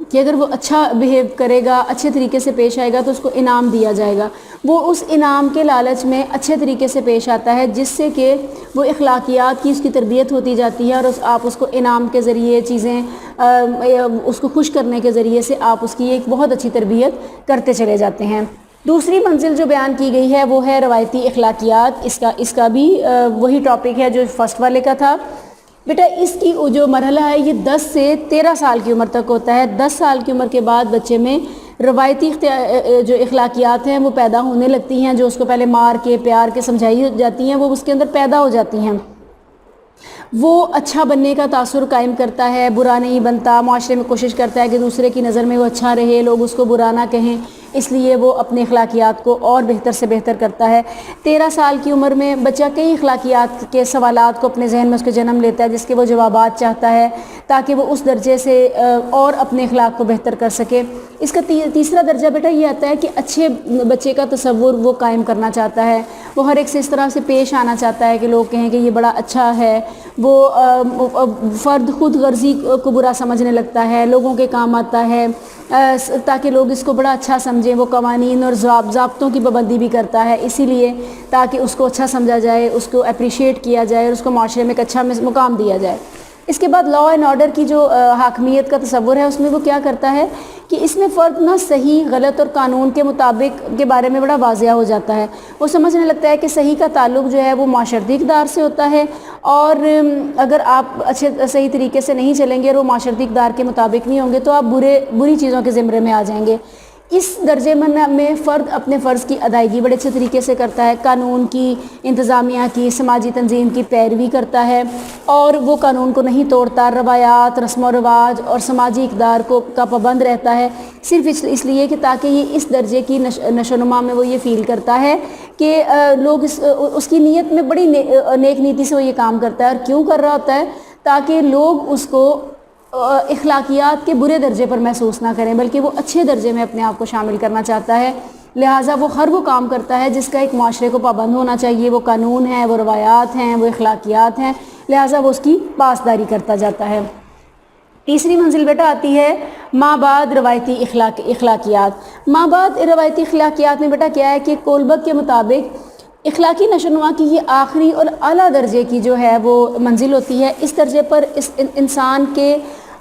کہ اگر وہ اچھا بیہیو کرے گا، اچھے طریقے سے پیش آئے گا تو اس کو انعام دیا جائے گا، وہ اس انعام کے لالچ میں اچھے طریقے سے پیش آتا ہے، جس سے کہ وہ اخلاقیات کی اس کی تربیت ہوتی جاتی ہے، اور آپ اس کو انعام کے ذریعے چیزیں اس کو خوش کرنے کے ذریعے سے آپ اس کی ایک بہت اچھی تربیت کرتے چلے جاتے ہیں۔ دوسری منزل جو بیان کی گئی ہے وہ ہے روایتی اخلاقیات، اس کا بھی وہی ٹاپک ہے جو فرسٹ والے کا تھا۔ بیٹا اس کی جو مرحلہ ہے یہ 10 سے 13 سال کی عمر تک ہوتا ہے۔ 10 سال کی عمر کے بعد بچے میں روایتی جو اخلاقیات ہیں وہ پیدا ہونے لگتی ہیں، جو اس کو پہلے مار کے پیار کے سمجھائی جاتی ہیں، وہ اس کے اندر پیدا ہو جاتی ہیں۔ وہ اچھا بننے کا تاثر قائم کرتا ہے، برا نہیں بنتا، معاشرے میں کوشش کرتا ہے کہ دوسرے کی نظر میں وہ اچھا رہے، لوگ اس کو برا نہ کہیں، اس لیے وہ اپنے اخلاقیات کو اور بہتر سے بہتر کرتا ہے۔ 13 سال کی عمر میں بچہ کئی اخلاقیات کے سوالات کو اپنے ذہن میں اس کے جنم لیتا ہے، جس کے وہ جوابات چاہتا ہے تاکہ وہ اس درجے سے اور اپنے اخلاق کو بہتر کر سکے۔ اس کا تیسرا درجہ بیٹا یہ آتا ہے کہ اچھے بچے کا تصور وہ قائم کرنا چاہتا ہے، وہ ہر ایک سے اس طرح سے پیش آنا چاہتا ہے کہ لوگ کہیں کہ یہ بڑا اچھا ہے، وہ فرد خود غرضی کو برا سمجھنے لگتا ہے، لوگوں کے کام آتا ہے تاکہ لوگ اس کو بڑا اچھا سمجھیں، وہ قوانین اور ضابطوں کی پابندی بھی کرتا ہے اسی لیے تاکہ اس کو اچھا سمجھا جائے، اس کو اپریشیٹ کیا جائے اور اس کو معاشرے میں ایک اچھا مقام دیا جائے۔ اس کے بعد لا اینڈ آرڈر کی جو حاکمیت کا تصور ہے اس میں وہ کیا کرتا ہے کہ اس میں فرد نہ صحیح غلط اور قانون کے مطابق کے بارے میں بڑا واضح ہو جاتا ہے، وہ سمجھنے لگتا ہے کہ صحیح کا تعلق جو ہے وہ معاشرتی اقدار سے ہوتا ہے، اور اگر آپ اچھے صحیح طریقے سے نہیں چلیں گے اور وہ معاشرتی اقدار کے مطابق نہیں ہوں گے تو آپ بری چیزوں کے زمرے میں آ جائیں گے۔ اس درجے میں فرد اپنے فرض کی ادائیگی بڑے اچھے طریقے سے کرتا ہے، قانون کی، انتظامیہ کی، سماجی تنظیم کی پیروی کرتا ہے، اور وہ قانون کو نہیں توڑتا، روایات، رسم و رواج اور سماجی اقدار کا پابند رہتا ہے، صرف اس لیے کہ تاکہ یہ اس درجے کی نشو و نما میں وہ یہ فیل کرتا ہے کہ لوگ اس کی نیت میں بڑی نیک نیتی سے وہ یہ کام کرتا ہے، اور کیوں کر رہا ہوتا ہے تاکہ لوگ اس کو اخلاقیات کے برے درجے پر محسوس نہ کریں بلکہ وہ اچھے درجے میں اپنے آپ کو شامل کرنا چاہتا ہے، لہٰذا وہ ہر وہ کام کرتا ہے جس کا ایک معاشرے کو پابند ہونا چاہیے، وہ قانون ہیں، وہ روایات ہیں، وہ اخلاقیات ہیں، لہٰذا وہ اس کی پاسداری کرتا جاتا ہے۔ تیسری منزل بیٹا آتی ہے ماں بعد روایتی اخلاقیات۔ ماں بعد روایتی اخلاقیات میں بیٹا کیا ہے کہ کولبرگ کے مطابق اخلاقی نشو و نما کی یہ آخری اور اعلیٰ درجے کی جو ہے وہ منزل ہوتی ہے۔ اس درجے پر انسان کے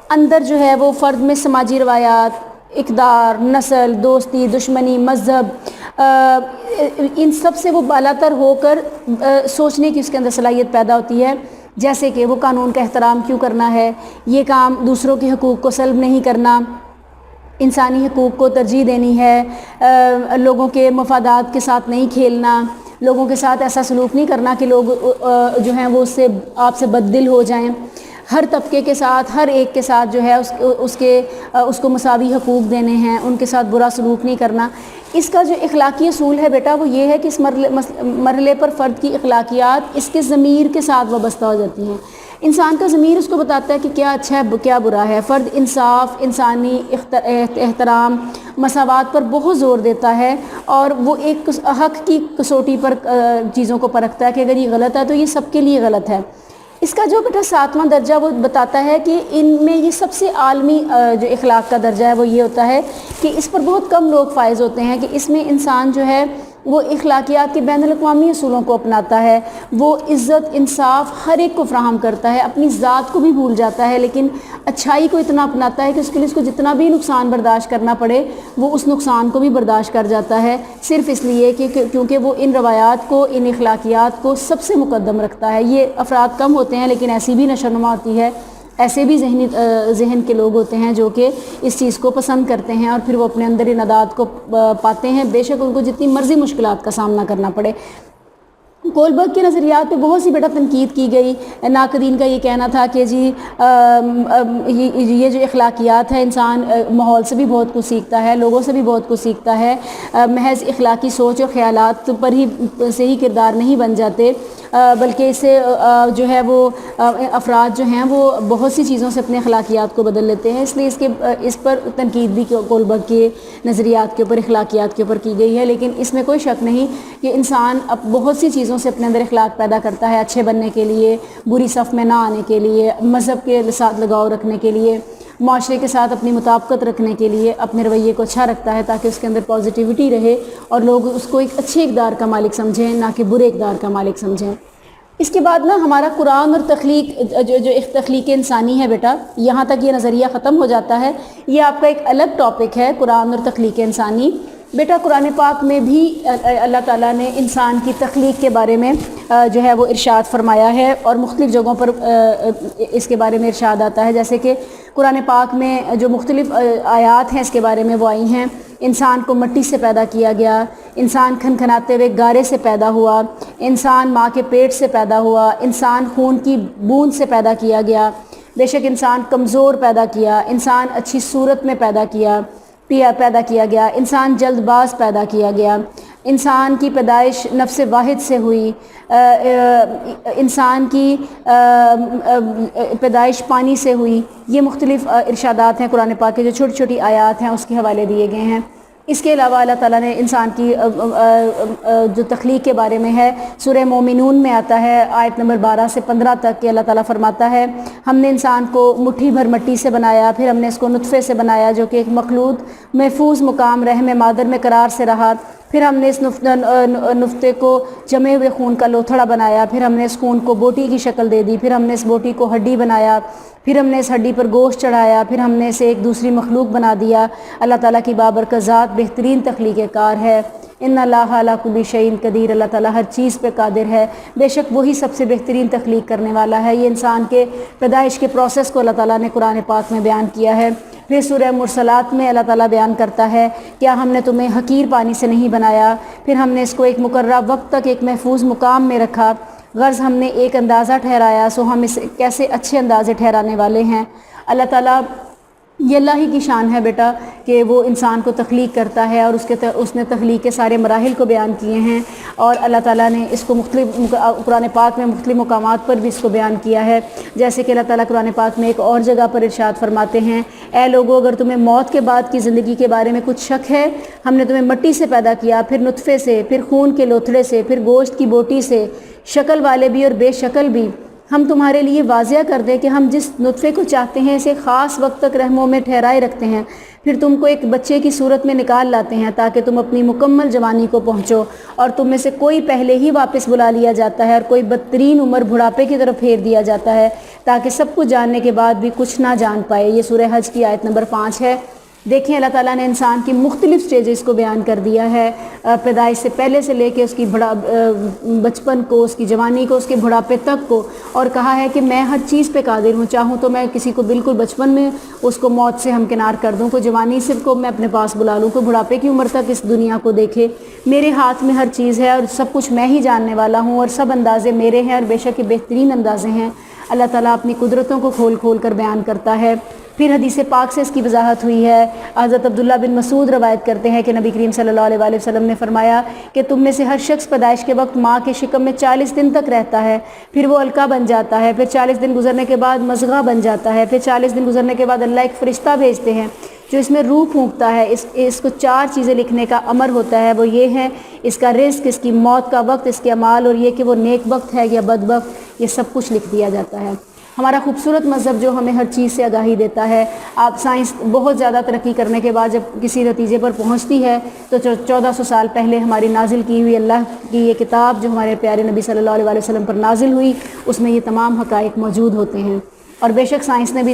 اندر جو ہے وہ فرد میں سماجی روایات، اقدار، نسل، دوستی، دشمنی، مذہب، ان سب سے وہ بالا تر ہو کر سوچنے کی اس کے اندر صلاحیت پیدا ہوتی ہے، جیسے کہ وہ قانون کا احترام کیوں کرنا ہے، یہ کام دوسروں کے حقوق کو سلب نہیں کرنا، انسانی حقوق کو ترجیح دینی ہے، لوگوں کے مفادات کے ساتھ نہیں کھیلنا، لوگوں کے ساتھ ایسا سلوک نہیں کرنا کہ لوگ جو ہیں وہ آپ سے بددل ہو جائیں، ہر طبقے کے ساتھ، ہر ایک کے ساتھ جو ہے اس کو مساوی حقوق دینے ہیں، ان کے ساتھ برا سلوک نہیں کرنا۔ اس کا جو اخلاقی اصول ہے بیٹا وہ یہ ہے کہ اس مرحلے پر فرد کی اخلاقیات اس کے ضمیر کے ساتھ وابستہ ہو جاتی ہیں، انسان کا ضمیر اس کو بتاتا ہے کہ کیا اچھا ہے کیا برا ہے۔ فرد انصاف، انسانی احترام، مساوات پر بہت زور دیتا ہے، اور وہ ایک حق کی کسوٹی پر چیزوں کو پرکھتا ہے کہ اگر یہ غلط ہے تو یہ سب کے لیے غلط ہے۔ اس کا جو بیٹا 7واں درجہ وہ بتاتا ہے کہ ان میں یہ سب سے عالمی جو اخلاق کا درجہ ہے وہ یہ ہوتا ہے کہ اس پر بہت کم لوگ فائز ہوتے ہیں، کہ اس میں انسان جو ہے وہ اخلاقیات کے بین الاقوامی اصولوں کو اپناتا ہے، وہ عزت، انصاف ہر ایک کو فراہم کرتا ہے، اپنی ذات کو بھی بھول جاتا ہے لیکن اچھائی کو اتنا اپناتا ہے کہ اس کے لیے اس کو جتنا بھی نقصان برداشت کرنا پڑے وہ اس نقصان کو بھی برداشت کر جاتا ہے، صرف اس لیے کہ کیونکہ وہ ان روایات کو، ان اخلاقیات کو سب سے مقدم رکھتا ہے۔ یہ افراد کم ہوتے ہیں لیکن ایسی بھی نشو و نما ہوتی ہے، ایسے بھی ذہن کے لوگ ہوتے ہیں جو کہ اس چیز کو پسند کرتے ہیں اور پھر وہ اپنے اندر ان عادات کو پاتے ہیں، بے شک ان کو جتنی مرضی مشکلات کا سامنا کرنا پڑے۔ کولبرگ کے نظریات پہ بہت سی بیٹا تنقید کی گئی، ناقدین کا یہ کہنا تھا کہ جی یہ جو اخلاقیات ہے انسان ماحول سے بھی بہت کچھ سیکھتا ہے، لوگوں سے بھی بہت کچھ سیکھتا ہے، محض اخلاقی سوچ اور خیالات پر ہی سے ہی کردار نہیں بن جاتے، بلکہ اس سے جو ہے وہ افراد جو ہیں وہ بہت سی چیزوں سے اپنے اخلاقیات کو بدل لیتے ہیں، اس لیے اس پر تنقید بھی کولبرگ کے نظریات کے اوپر، اخلاقیات کے اوپر کی گئی ہے۔ لیکن اس میں کوئی شک نہیں کہ انسان اب بہت سی چیزوں سے اپنے اندر اخلاق پیدا کرتا ہے، اچھے بننے کے لیے، بری صف میں نہ آنے کے لیے، مذہب کے ساتھ لگاؤ رکھنے کے لیے، معاشرے کے ساتھ اپنی مطابقت رکھنے کے لیے اپنے رویے کو اچھا رکھتا ہے تاکہ اس کے اندر پازیٹیوٹی رہے اور لوگ اس کو ایک اچھے اقدار کا مالک سمجھیں نہ کہ برے اقدار کا مالک سمجھیں۔ اس کے بعد نا ہمارا قرآن اور تخلیق جو ایک تخلیق انسانی ہے بیٹا، یہاں تک یہ نظریہ ختم ہو جاتا ہے۔ یہ آپ کا ایک الگ ٹاپک ہے قرآن اور تخلیق انسانی۔ بیٹا قرآن پاک میں بھی اللہ تعالیٰ نے انسان کی تخلیق کے بارے میں جو ہے وہ ارشاد فرمایا ہے، اور مختلف جگہوں پر اس کے بارے میں ارشاد آتا ہے، جیسے کہ قرآن پاک میں جو مختلف آیات ہیں اس کے بارے میں وہ آئی ہیں۔ انسان کو مٹی سے پیدا کیا گیا، انسان کھنکھناتے ہوئے گارے سے پیدا ہوا، انسان ماں کے پیٹ سے پیدا ہوا، انسان خون کی بوند سے پیدا کیا گیا، بے شک انسان کمزور پیدا کیا، انسان اچھی صورت میں پیدا کیا گیا، انسان جلد باز پیدا کیا گیا، انسان کی پیدائش نفس واحد سے ہوئی، انسان کی پیدائش پانی سے ہوئی۔ یہ مختلف ارشادات ہیں قرآن پاک کے، جو چھوٹی چھوٹی آیات ہیں اس کے حوالے دیے گئے ہیں۔ اس کے علاوہ اللہ تعالیٰ نے انسان کی جو تخلیق کے بارے میں ہے، سورہ مومنون میں آتا ہے آیت نمبر 12 سے 15 تک کہ اللہ تعالیٰ فرماتا ہے، ہم نے انسان کو مٹھی بھر مٹی سے بنایا، پھر ہم نے اس کو نطفے سے بنایا جو کہ ایک مخلوط محفوظ مقام رحم مادر میں قرار سے رہا، پھر ہم نے اس نطفے کو جمے ہوئے خون کا لوتھڑا بنایا، پھر ہم نے اس خون کو بوٹی کی شکل دے دی، پھر ہم نے اس بوٹی کو ہڈی بنایا، پھر ہم نے اس ہڈی پر گوشت چڑھایا، پھر ہم نے اسے ایک دوسری مخلوق بنا دیا۔ اللہ تعالیٰ کی بابرکت ذات بہترین تخلیق کار ہے۔ ان اللہ علی کل شیء قدیر، اللہ تعالیٰ ہر چیز پہ قادر ہے، بے شک وہی سب سے بہترین تخلیق کرنے والا ہے۔ یہ انسان کے پیدائش کے پروسیس کو اللہ تعالیٰ نے قرآن پاک میں بیان کیا ہے۔ پھر سورہ مرسلات میں اللہ تعالیٰ بیان کرتا ہے، کیا ہم نے تمہیں حقیر پانی سے نہیں بنایا، پھر ہم نے اس کو ایک مقررہ وقت تک ایک محفوظ مقام میں رکھا، غرض ہم نے ایک اندازہ ٹھہرایا، سو ہم اسے کیسے اچھے اندازے ٹھہرانے والے ہیں۔ اللہ تعالیٰ، یہ اللہ ہی کی شان ہے بیٹا کہ وہ انسان کو تخلیق کرتا ہے، اور اس نے تخلیق کے سارے مراحل کو بیان کیے ہیں، اور اللہ تعالیٰ نے اس کو مختلف قرآن پاک میں مختلف مقامات پر بھی اس کو بیان کیا ہے۔ جیسے کہ اللہ تعالیٰ قرآن پاک میں ایک اور جگہ پر ارشاد فرماتے ہیں، اے لوگو اگر تمہیں موت کے بعد کی زندگی کے بارے میں کچھ شک ہے، ہم نے تمہیں مٹی سے پیدا کیا، پھر نطفے سے، پھر خون کے لوتھڑے سے، پھر گوشت کی بوٹی سے، شکل والے بھی اور بے شکل بھی۔ ہم تمہارے لیے واضح کر دیں کہ ہم جس نطفے کو چاہتے ہیں اسے خاص وقت تک رحموں میں ٹھہرائے رکھتے ہیں، پھر تم کو ایک بچے کی صورت میں نکال لاتے ہیں تاکہ تم اپنی مکمل جوانی کو پہنچو، اور تم میں سے کوئی پہلے ہی واپس بلا لیا جاتا ہے اور کوئی بدترین عمر بڑھاپے کی طرف پھیر دیا جاتا ہے تاکہ سب کچھ جاننے کے بعد بھی کچھ نہ جان پائے۔ یہ سورہ حج کی آیت نمبر 5 ہے۔ دیکھیں اللہ تعالیٰ نے انسان کی مختلف سٹیجز کو بیان کر دیا ہے، پیدائش سے پہلے سے لے کے اس کی بچپن کو، اس کی جوانی کو، اس کے بڑھاپے تک کو، اور کہا ہے کہ میں ہر چیز پہ قادر ہوں، چاہوں تو میں کسی کو بالکل بچپن میں اس کو موت سے ہمکنار کر دوں، کو جوانی سے کو میں اپنے پاس بلا لوں، کو بڑھاپے کی عمر تک اس دنیا کو دیکھے۔ میرے ہاتھ میں ہر چیز ہے اور سب کچھ میں ہی جاننے والا ہوں، اور سب اندازے میرے ہیں، اور بے شک یہ بہترین اندازے ہیں۔ اللہ تعالیٰ اپنی قدرتوں کو کھول کھول کر بیان کرتا ہے۔ پھر حدیث پاک سے اس کی وضاحت ہوئی ہے۔ حضرت عبداللہ بن مسعود روایت کرتے ہیں کہ نبی کریم صلی اللہ علیہ وآلہ وسلم نے فرمایا کہ تم میں سے ہر شخص پیدائش کے وقت ماں کے شکم میں 40 دن تک رہتا ہے، پھر وہ القا بن جاتا ہے، پھر 40 دن گزرنے کے بعد مضغہ بن جاتا ہے، پھر 40 دن گزرنے کے بعد اللہ ایک فرشتہ بھیجتے ہیں جو اس میں روح پھونکتا ہے۔ اس کو 4 چیزیں لکھنے کا امر ہوتا ہے، وہ یہ ہے اس کا رزق، اس کی موت کا وقت، اس کے اعمال، اور یہ کہ وہ نیک وقت ہے یا بد وقت، یہ سب کچھ لکھ دیا جاتا ہے۔ ہمارا خوبصورت مذہب جو ہمیں ہر چیز سے آگاہی دیتا ہے۔ آپ سائنس بہت زیادہ ترقی کرنے کے بعد جب کسی نتیجے پر پہنچتی ہے تو 1400 سال پہلے ہماری نازل کی ہوئی اللہ کی یہ کتاب جو ہمارے پیارے نبی صلی اللہ علیہ وآلہ وسلم پر نازل ہوئی، اس میں یہ تمام حقائق موجود ہوتے ہیں۔ اور بے شک سائنس نے بھی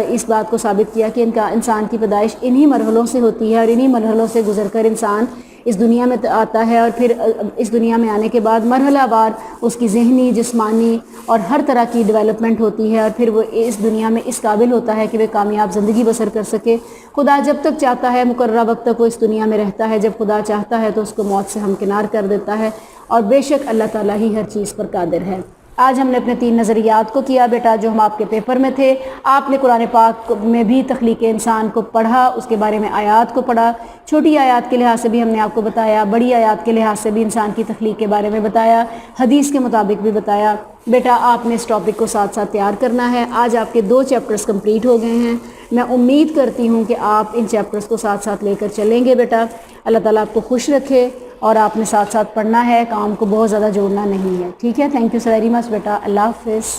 اس بات کو ثابت کیا کہ انسان کی پیدائش انہی مرحلوں سے ہوتی ہے، اور انہی مرحلوں سے گزر کر انسان اس دنیا میں آتا ہے، اور پھر اس دنیا میں آنے کے بعد مرحلہ وار اس کی ذہنی، جسمانی اور ہر طرح کی ڈیولپمنٹ ہوتی ہے، اور پھر وہ اس دنیا میں اس قابل ہوتا ہے کہ وہ کامیاب زندگی بسر کر سکے۔ خدا جب تک چاہتا ہے مقررہ وقت تک وہ اس دنیا میں رہتا ہے، جب خدا چاہتا ہے تو اس کو موت سے ہمکنار کر دیتا ہے، اور بے شک اللہ تعالیٰ ہی ہر چیز پر قادر ہے۔ آج ہم نے اپنے 3 نظریات کو کیا بیٹا جو ہم آپ کے پیپر میں تھے۔ آپ نے قرآن پاک میں بھی تخلیق انسان کو پڑھا، اس کے بارے میں آیات کو پڑھا، چھوٹی آیات کے لحاظ سے بھی ہم نے آپ کو بتایا، بڑی آیات کے لحاظ سے بھی انسان کی تخلیق کے بارے میں بتایا، حدیث کے مطابق بھی بتایا۔ بیٹا آپ نے اس ٹاپک کو ساتھ ساتھ تیار کرنا ہے۔ آج آپ کے 2 چیپٹرز کمپلیٹ ہو گئے ہیں۔ میں امید کرتی ہوں کہ آپ ان چیپٹرز کو ساتھ ساتھ لے کر چلیں گے بیٹا۔ اللہ تعالیٰ آپ کو خوش رکھے، اور آپ نے ساتھ ساتھ پڑھنا ہے، کام کو بہت زیادہ جوڑنا نہیں ہے، ٹھیک ہے؟ Thank you so very much بیٹا، اللہ حافظ۔